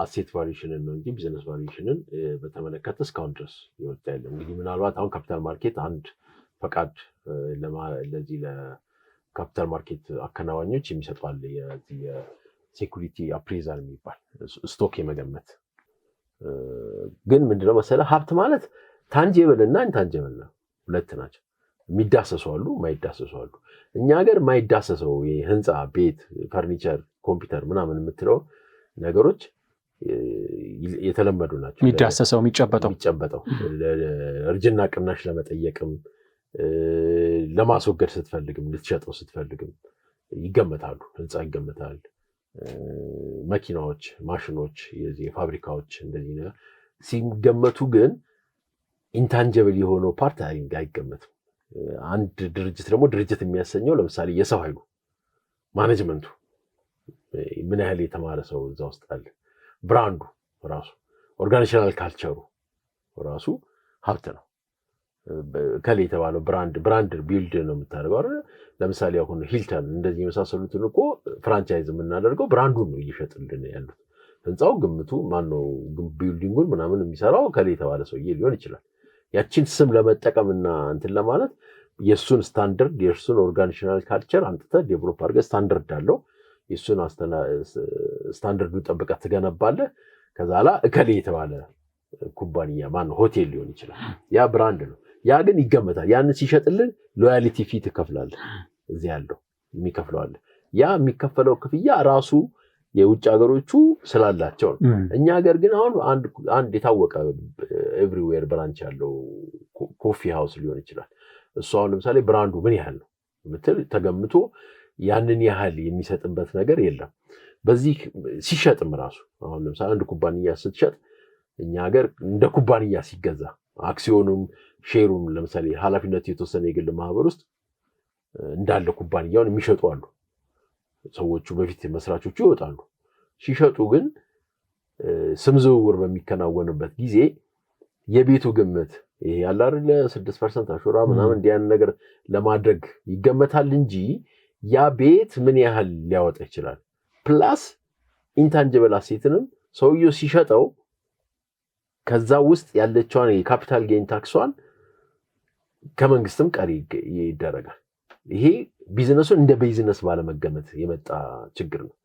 አሴት ቫሉዌሽንን ነው እንጂ ቢዝነስ ቫሉዌሽንን በተመለከተ እስካሁን ድረስ ይወጣ ያለው። እንግዲህ ምናልባት አሁን ካፒታል ማርኬት አንድ ፈቃድ ለዚህ ለካፒታል ማርኬት አከናዋኞች የሚሰጧል የሴኩሪቲ አፕሬዛል የሚባል ስቶክ የመገመት ግን ምንድነው መሰለህ ሀብት ማለት ታንጂብል እና ኢንታንጂብል ነው፣ ሁለት ናቸው። የሚዳሰሱ አሉ፣ ማይዳሰሱ አሉ። እኛ ሀገር ማይዳሰሰው ህንፃ፣ ቤት፣ ፈርኒቸር፣ ኮምፒውተር ምናምን የምትለው ነገሮች የተለመዱ ናቸው። የሚዳሰሰው የሚጨበጠው እርጅና ቅናሽ ለመጠየቅም ለማስወገድ ስትፈልግም ልትሸጠው ስትፈልግም ይገመታሉ። ህንፃ ይገመታል፣ መኪናዎች፣ ማሽኖች፣ የፋብሪካዎች እንደዚህ ሲገመቱ ግን ኢንታንጀብል የሆነው ፓርት አይገመትም። አንድ ድርጅት ደግሞ ድርጅት የሚያሰኘው ለምሳሌ የሰው ኃይሉ ማኔጅመንቱ ምን ያህል የተማረ ሰው እዛ ውስጥ አለ፣ ብራንዱ ራሱ ኦርጋናይዜሽናል ካልቸሩ ራሱ ሀብት ነው። ከሌ የተባለው ብራንድ ቢልድ ነው የምታደርገው አይደል? ለምሳሌ አሁን ሂልተን እንደዚህ የመሳሰሉትን እኮ ፍራንቻይዝ የምናደርገው ብራንዱን ነው እየሸጥልን ያሉት። ህንፃው ግምቱ ማነው ቢልዲንጉን ምናምን የሚሰራው ከሌ የተባለ ሰውዬ ሊሆን ይችላል። ያቺን ስም ለመጠቀምና እንትን ለማለት የሱን ስታንዳርድ የሱን ኦርጋናይዜሽናል ካልቸር አንተተ ዴቨሎፕ አድርገህ ስታንዳርድ አለው የሱን ስታንዳርዱን ጠብቀህ ትገነባለህ። ከዛ ላ ከሌ የተባለ ኩባንያ ማነው ሆቴል ሊሆን ይችላል። ያ ብራንድ ነው። ያ ግን ይገመታል። ያን ሲሸጥልን ሎያሊቲ ፊ ትከፍላለህ። እዚህ ያለው የሚከፍለው ያ የሚከፈለው ክፍያ ራሱ የውጭ ሀገሮቹ ስላላቸው ነው። እኛ ሀገር ግን አሁን አንድ የታወቀ ኤቭሪዌር ብራንች ያለው ኮፊ ሃውስ ሊሆን ይችላል። እሱ አሁን ለምሳሌ ብራንዱ ምን ያህል ነው ምትል ተገምቶ ያንን ያህል የሚሰጥበት ነገር የለም። በዚህ ሲሸጥም ራሱ አሁን ለምሳሌ አንድ ኩባንያ ስትሸጥ እኛ ሀገር እንደ ኩባንያ ሲገዛ አክሲዮኑም ሼሩም ለምሳሌ ኃላፊነቱ የተወሰነ የግል ማህበር ውስጥ እንዳለ ኩባንያውን የሚሸጡ አሉ። ሰዎቹ በፊት መስራቾቹ ይወጣሉ። ሲሸጡ ግን ስም ዝውውር በሚከናወንበት ጊዜ የቤቱ ግምት ይሄ ያለ አይደለ 6% አሹራ ምናምን እንዲያን ነገር ለማድረግ ይገመታል እንጂ ያ ቤት ምን ያህል ሊያወጣ ይችላል ፕላስ ኢንታንጂብል አሴትንም ሰውየው ሲሸጠው ከዛ ውስጥ ያለችዋን የካፒታል ጌን ታክሷን ከመንግስትም ቀሪ ይደረጋል። ይሄ ቢዝነሱን እንደ ቢዝነስ ባለመገመት የመጣ ችግር ነው።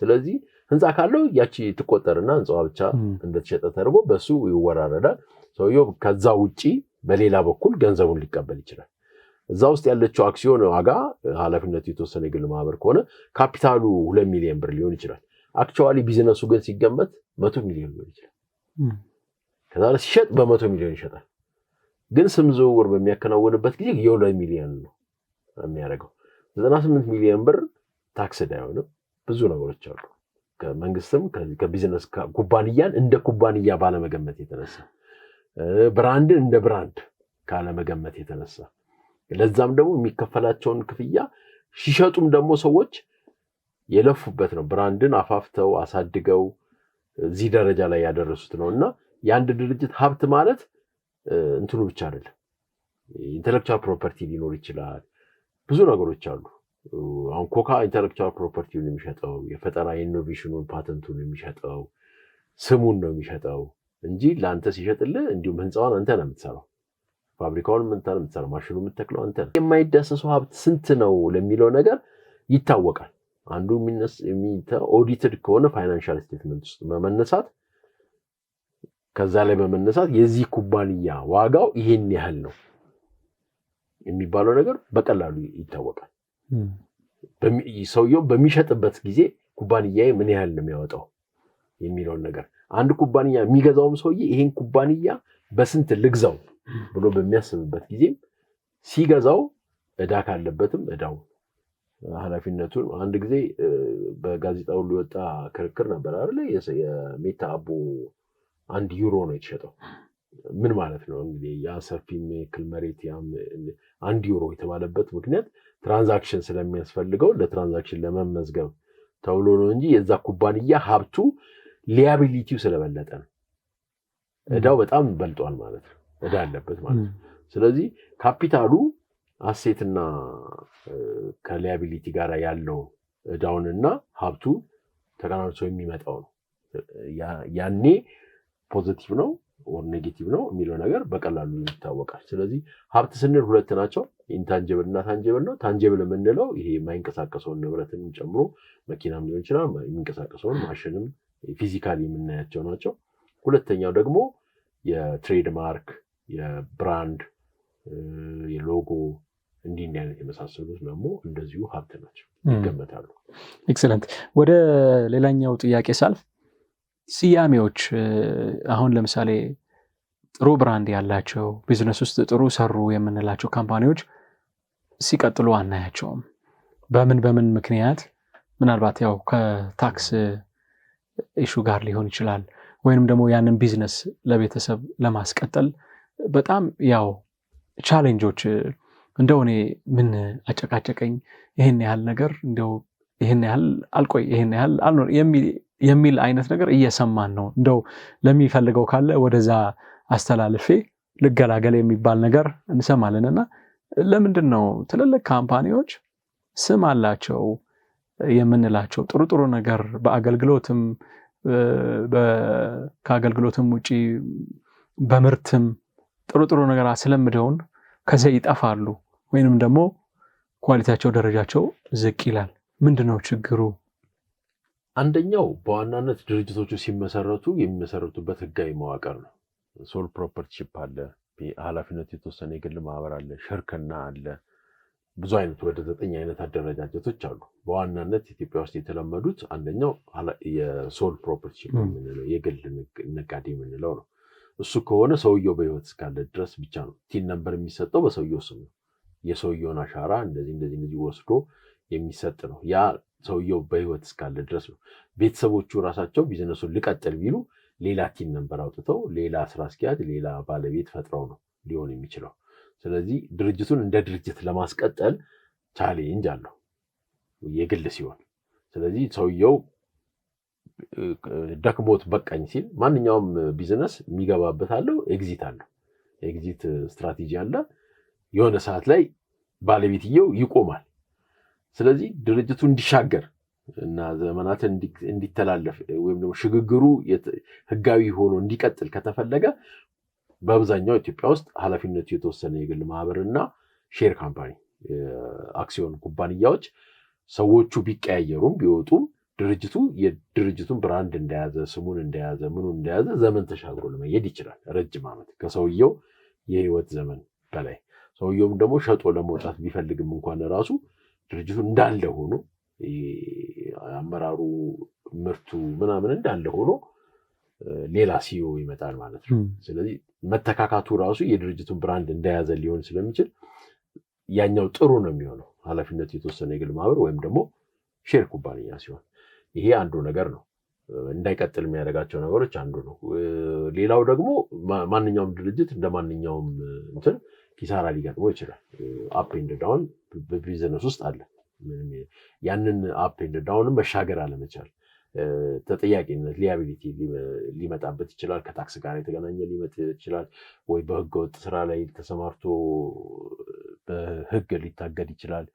ስለዚህ ህንፃ ካለው ያቺ ትቆጠርና ህንፃዋ ብቻ እንደተሸጠ ተደርጎ በሱ ይወራረዳል። ሰውየው ከዛ ውጪ በሌላ በኩል ገንዘቡን ሊቀበል ይችላል። እዛ ውስጥ ያለችው አክሲዮን ዋጋ ኃላፊነቱ የተወሰነ የግል ማህበር ከሆነ ካፒታሉ 2 ሚሊዮን ብር ሊሆን ይችላል። አክቹዋሊ ቢዝነሱ ግን ሲገመት 100 ሚሊዮን ሊሆን ይችላል። ከዛ ሲሸጥ በ100 ሚሊዮን ይሸጣል። ግን ስም ዝውውር በሚያከናውንበት ጊዜ የ2 ሚሊዮን ነው የሚያደርገው 98 ሚሊዮን ብር ታክስ አይሆንም። ብዙ ነገሮች አሉ። ከመንግስትም ከቢዝነስ ኩባንያን እንደ ኩባንያ ባለመገመት የተነሳ ብራንድን እንደ ብራንድ ካለመገመት የተነሳ ለዛም ደግሞ የሚከፈላቸውን ክፍያ ሲሸጡም ደግሞ ሰዎች የለፉበት ነው። ብራንድን አፋፍተው አሳድገው እዚህ ደረጃ ላይ ያደረሱት ነውና የአንድ ድርጅት ሀብት ማለት እንትኑ ብቻ አይደለም። ኢንተሌክቹዋል ፕሮፐርቲ ሊኖር ይችላል። ብዙ ነገሮች አሉ። አሁን ኮካ ኢንተሌክቹዋል ፕሮፐርቲውን የሚሸጠው የፈጠራ ኢኖቬሽኑን ፓተንቱን የሚሸጠው ስሙን ነው የሚሸጠው እንጂ ለአንተ ሲሸጥልህ እንዲሁም ህንፃውን አንተ ነው የምትሰራው፣ ፋብሪካውን አንተ ነው የምትሰራው፣ ማሽኑ የምትተክለው አንተ ነው። የማይዳሰሰው ሀብት ስንት ነው ለሚለው ነገር ይታወቃል። አንዱ ኦዲትድ ከሆነ ፋይናንሻል ስቴትመንት ውስጥ በመነሳት ከዛ ላይ በመነሳት የዚህ ኩባንያ ዋጋው ይሄን ያህል ነው የሚባለው ነገር በቀላሉ ይታወቃል። ሰውየው በሚሸጥበት ጊዜ ኩባንያዬ ምን ያህል ነው የሚያወጣው የሚለውን ነገር አንድ ኩባንያ የሚገዛውም ሰውዬ ይሄን ኩባንያ በስንት ልግዛው ብሎ በሚያስብበት ጊዜ ሲገዛው ዕዳ ካለበትም ዕዳው ኃላፊነቱን አንድ ጊዜ በጋዜጣው ሊወጣ ክርክር ነበር አይደል? የሜታ አቦ 1 ዩሮ ነው የተሸጠው። ምን ማለት ነው እንግዲህ ያ ሰፊ ሜክል መሬት 1 ዩሮ የተባለበት ምክንያት ትራንዛክሽን ስለሚያስፈልገው ለትራንዛክሽን ለመመዝገብ ተብሎ ነው እንጂ የዛ ኩባንያ ሀብቱ ሊያቢሊቲው ስለበለጠ ነው። ዕዳው በጣም በልጧል ማለት ነው። ዕዳ አለበት ማለት ነው። ስለዚህ ካፒታሉ አሴትና ከሊያቢሊቲ ጋር ያለው ዕዳውንና ሀብቱ ተቀናንሶ የሚመጣው ነው። ያኔ ፖዚቲቭ ነው ኦር ኔጌቲቭ ነው የሚለው ነገር በቀላሉ ይታወቃል። ስለዚህ ሀብት ስንል ሁለት ናቸው፣ ኢንታንጂብል እና ታንጂብል ነው። ታንጂብል የምንለው ይሄ የማይንቀሳቀሰውን ንብረትን ጨምሮ መኪናም ሊሆን ይችላል፣ የሚንቀሳቀሰውን ማሽንም ፊዚካሊ የምናያቸው ናቸው። ሁለተኛው ደግሞ የትሬድ ማርክ፣ የብራንድ፣ የሎጎ እንዲህ አይነት የመሳሰሉት ደግሞ እንደዚሁ ሀብት ናቸው፣ ይገመታሉ። ኤክሰለንት። ወደ ሌላኛው ጥያቄ ሳልፍ ስያሜዎች አሁን ለምሳሌ ጥሩ ብራንድ ያላቸው ቢዝነስ ውስጥ ጥሩ ሰሩ የምንላቸው ካምፓኒዎች ሲቀጥሉ አናያቸውም። በምን ምክንያት? ምናልባት ያው ከታክስ ኢሹ ጋር ሊሆን ይችላል፣ ወይንም ደግሞ ያንን ቢዝነስ ለቤተሰብ ለማስቀጠል በጣም ያው ቻሌንጆች እንደው እኔ ምን አጨቃጨቀኝ ይሄን ያህል ነገር እንደው ይሄን ያህል አልቆይ ይሄን ያህል አልኖር የሚል አይነት ነገር እየሰማን ነው። እንደው ለሚፈልገው ካለ ወደዛ አስተላልፌ ልገላገል የሚባል ነገር እንሰማለንና ለምንድን ነው ትልልቅ ካምፓኒዎች ስም አላቸው የምንላቸው ጥሩ ነገር በአገልግሎትም ከአገልግሎትም ውጪ በምርትም ጥሩ ነገር አስለምደውን ከዚያ ይጠፋሉ ወይንም ደግሞ ኳሊቲያቸው ደረጃቸው ዝቅ ይላል? ምንድነው ችግሩ? አንደኛው በዋናነት ድርጅቶቹ ሲመሰረቱ የሚመሰረቱበት ህጋዊ መዋቅር ነው። ሶል ፕሮፐርቲሺፕ አለ፣ ኃላፊነቱ የተወሰነ የግል ማህበር አለ፣ ሽርክና አለ። ብዙ አይነት ወደ 9 አይነት አደረጃጀቶች አሉ። በዋናነት ኢትዮጵያ ውስጥ የተለመዱት አንደኛው የሶል ፕሮፐርቲሺፕ የምንለው የግል ነጋዴ የምንለው ነው። እሱ ከሆነ ሰውየው በህይወት እስካለ ድረስ ብቻ ነው ቲን ነምበር የሚሰጠው፣ በሰውየው ስም ነው። የሰውየውን አሻራ እንደዚህ ወስዶ የሚሰጥ ነው። ያ ሰውየው በህይወት እስካለ ድረስ ነው። ቤተሰቦቹ ራሳቸው ቢዝነሱን ሊቀጥል ቢሉ ሌላ ቲን ነምበር አውጥተው ሌላ ስራ አስኪያጅ ሌላ ባለቤት ፈጥረው ነው ሊሆን የሚችለው። ስለዚህ ድርጅቱን እንደ ድርጅት ለማስቀጠል ቻሌንጅ አለው የግል ሲሆን። ስለዚህ ሰውየው ደክሞት በቃኝ ሲል ማንኛውም ቢዝነስ የሚገባበት አለው፣ ኤግዚት አለው። ኤግዚት ስትራቴጂ አለ። የሆነ ሰዓት ላይ ባለቤትየው ይቆማል። ስለዚህ ድርጅቱ እንዲሻገር እና ዘመናትን እንዲተላለፍ ወይም ደግሞ ሽግግሩ ህጋዊ ሆኖ እንዲቀጥል ከተፈለገ በአብዛኛው ኢትዮጵያ ውስጥ ኃላፊነቱ የተወሰነ የግል ማህበርና ሼር ካምፓኒ አክሲዮን ኩባንያዎች ሰዎቹ ቢቀያየሩም ቢወጡም ድርጅቱ የድርጅቱን ብራንድ እንደያዘ ስሙን እንደያዘ ምኑን እንደያዘ ዘመን ተሻግሮ ለመሄድ ይችላል። ረጅም ዓመት ከሰውየው የህይወት ዘመን በላይ ሰውየውም ደግሞ ሸጦ ለመውጣት ቢፈልግም እንኳን ራሱ ድርጅቱ እንዳለ ሆኖ አመራሩ ምርቱ ምናምን እንዳለ ሆኖ ሌላ ሲዮ ይመጣል ማለት ነው። ስለዚህ መተካካቱ ራሱ የድርጅቱን ብራንድ እንደያዘ ሊሆን ስለሚችል ያኛው ጥሩ ነው የሚሆነው ኃላፊነቱ የተወሰነ የግል ማህበር ወይም ደግሞ ሼር ኩባንያ ሲሆን ይሄ አንዱ ነገር ነው። እንዳይቀጥል የሚያደርጋቸው ነገሮች አንዱ ነው። ሌላው ደግሞ ማንኛውም ድርጅት እንደማንኛውም እንትን ኪሳራ ሊገጥመው ይችላል። አፕ ኤንድ ዳውን በቢዝነስ ውስጥ አለ። ያንን አፕ ኤንድ ዳውንም መሻገር አለመቻል ተጠያቂነት ሊያቢሊቲ ሊመጣበት ይችላል። ከታክስ ጋር የተገናኘ ሊመጣ ይችላል። ወይ በህገወጥ ስራ ላይ ተሰማርቶ በህግ ሊታገድ ይችላል።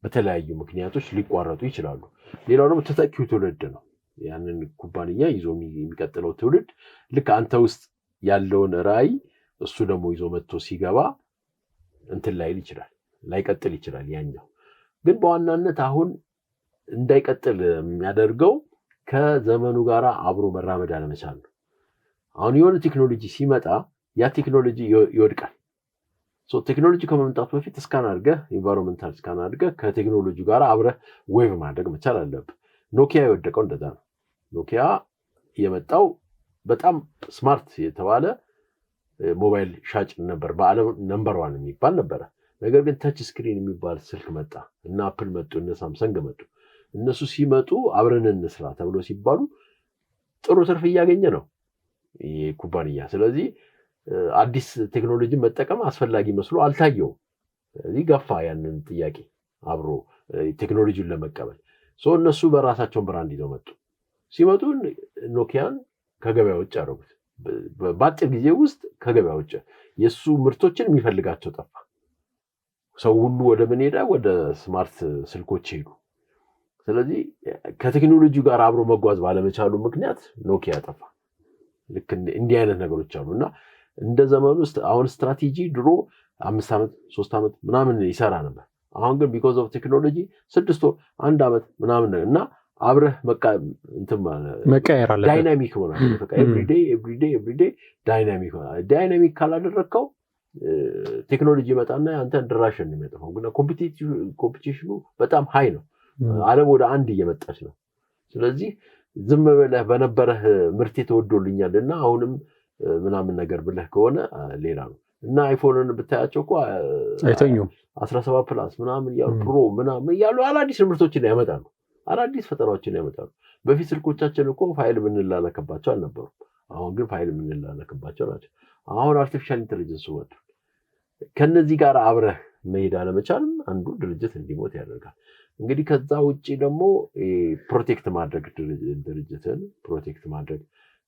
በተለያዩ ምክንያቶች ሊቋረጡ ይችላሉ። ሌላው ደግሞ ተተኪው ትውልድ ነው። ያንን ኩባንያ ይዞ የሚቀጥለው ትውልድ ልክ አንተ ውስጥ ያለውን ራዕይ እሱ ደግሞ ይዞ መጥቶ ሲገባ እንትን ላይል ይችላል፣ ላይቀጥል ይችላል። ያኛው ግን በዋናነት አሁን እንዳይቀጥል የሚያደርገው ከዘመኑ ጋር አብሮ መራመድ አለመቻል ነው። አሁን የሆነ ቴክኖሎጂ ሲመጣ ያ ቴክኖሎጂ ይወድቃል። ቴክኖሎጂ ከመምጣቱ በፊት ስካን አድርገህ ኢንቫይሮንመንታል ስካን አድርገህ ከቴክኖሎጂ ጋር አብረህ ዌቭ ማድረግ መቻል አለብህ። ኖኪያ የወደቀው እንደዛ ነው። ኖኪያ የመጣው በጣም ስማርት የተባለ ሞባይል ሻጭ ነበር። በዓለም ነምበር 1 የሚባል ነበረ። ነገር ግን ተች ስክሪን የሚባል ስልክ መጣ እና አፕል መጡ፣ እነ ሳምሰንግ መጡ። እነሱ ሲመጡ አብረን እንስራ ተብሎ ሲባሉ ጥሩ ትርፍ እያገኘ ነው ይሄ ኩባንያ። ስለዚህ አዲስ ቴክኖሎጂ መጠቀም አስፈላጊ መስሎ አልታየውም። ስለዚህ ገፋ ያንን ጥያቄ አብሮ ቴክኖሎጂውን ለመቀበል እነሱ በራሳቸውን ብራንድ ይዘው መጡ። ሲመጡ ኖኪያን ከገበያ ውጭ አደረጉት። በአጭር ጊዜ ውስጥ ከገበያ ውጭ የእሱ ምርቶችን የሚፈልጋቸው ጠፋ። ሰው ሁሉ ወደ ምን ሄደ? ወደ ስማርት ስልኮች ሄዱ። ስለዚህ ከቴክኖሎጂ ጋር አብሮ መጓዝ ባለመቻሉ ምክንያት ኖኪያ ጠፋ። ልክ እንዲህ አይነት ነገሮች አሉ እና እንደ ዘመኑ ውስጥ አሁን ስትራቴጂ ድሮ 5 ዓመት 3 ዓመት ምናምን ይሰራ ነበር። አሁን ግን ቢኮዝ ኦፍ ቴክኖሎጂ 6 ወር 1 ዓመት ምናምን እና አብረህ መቀየር አለበት። ዳይናሚክ ሆናል። በቃ ኤቭሪዴይ ዳይናሚክ ሆናል። ዳይናሚክ ካላደረግከው ቴክኖሎጂ ይመጣና አንተን ድራሽን ነው የሚያጠፋው። ግን ኮምፒቲሽኑ በጣም ሃይ ነው። ዓለም ወደ አንድ እየመጣች ነው። ስለዚህ ዝም ብለህ በነበረህ ምርቴ ተወዶልኛልና አሁንም ምናምን ነገር ብለህ ከሆነ ሌላ ነው እና አይፎንን ብታያቸው እኮ አይተኙም 17 ፕላስ ምናምን ያው ፕሮ ምናምን ያሉ አዳዲስ ምርቶችን ያመጣሉ፣ አዳዲስ ፈጠራዎችን ያመጣሉ። በፊት ስልኮቻችን እኮ ፋይል ምንላላከባቸው አልነበሩም። አሁን ግን ፋይል ምንላላከባቸው ናቸው። አሁን አርቲፊሻል ኢንተለጀንስ ወጥ ከነዚህ ጋር አብረህ መሄድ አለመቻልም አንዱ ድርጅት እንዲሞት ያደርጋል። እንግዲህ ከዛ ውጪ ደግሞ ፕሮቴክት ማድረግ ድርጅትን ፕሮቴክት ማድረግ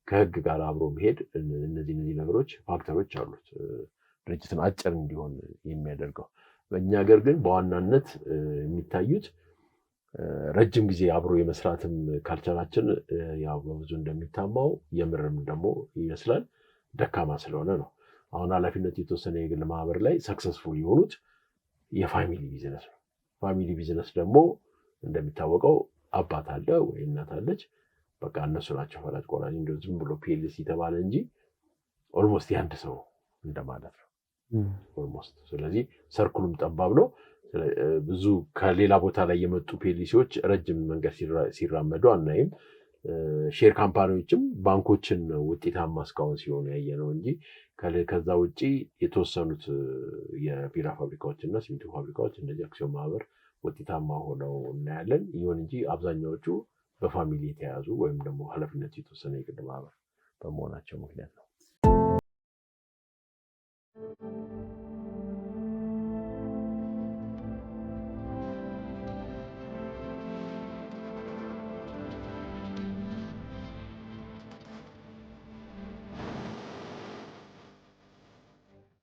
ከህግ ጋር አብሮ መሄድ እነዚህ ነገሮች ፋክተሮች አሉት ድርጅትን አጭር እንዲሆን የሚያደርገው። በእኛ ሀገር ግን በዋናነት የሚታዩት ረጅም ጊዜ አብሮ የመስራትም ካልቸራችን ያው በብዙ እንደሚታማው የምርም ደግሞ ይመስላል ደካማ ስለሆነ ነው። አሁን ኃላፊነት የተወሰነ የግል ማህበር ላይ ሰክሰስፉል የሆኑት የፋሚሊ ቢዝነስ ነው። ፋሚሊ ቢዝነስ ደግሞ እንደሚታወቀው አባት አለ ወይ እናት አለች፣ በቃ እነሱ ናቸው ፈላጭ ቆራጭ። እንደው ዝም ብሎ ፒኤልሲ ተባለ እንጂ ኦልሞስት ያንድ ሰው እንደማለት ነው ኦልሞስት። ስለዚህ ሰርኩሉም ጠባብ ነው። ብዙ ከሌላ ቦታ ላይ የመጡ ፒኤልሲዎች ረጅም መንገድ ሲራመዱ አናይም። ሼር ካምፓኒዎችም ባንኮችን ውጤታማ እስካሁን ሲሆኑ ያየ ነው እንጂ ከዛ ውጪ የተወሰኑት የቢራ ፋብሪካዎች እና ሲሚንቶ ፋብሪካዎች እንደዚህ አክሲዮን ማህበር ውጤታማ ሆነው እናያለን። ይሁን እንጂ አብዛኛዎቹ በፋሚሊ የተያዙ ወይም ደግሞ ኃላፊነቱ የተወሰነ የግል ማህበር በመሆናቸው ምክንያት ነው።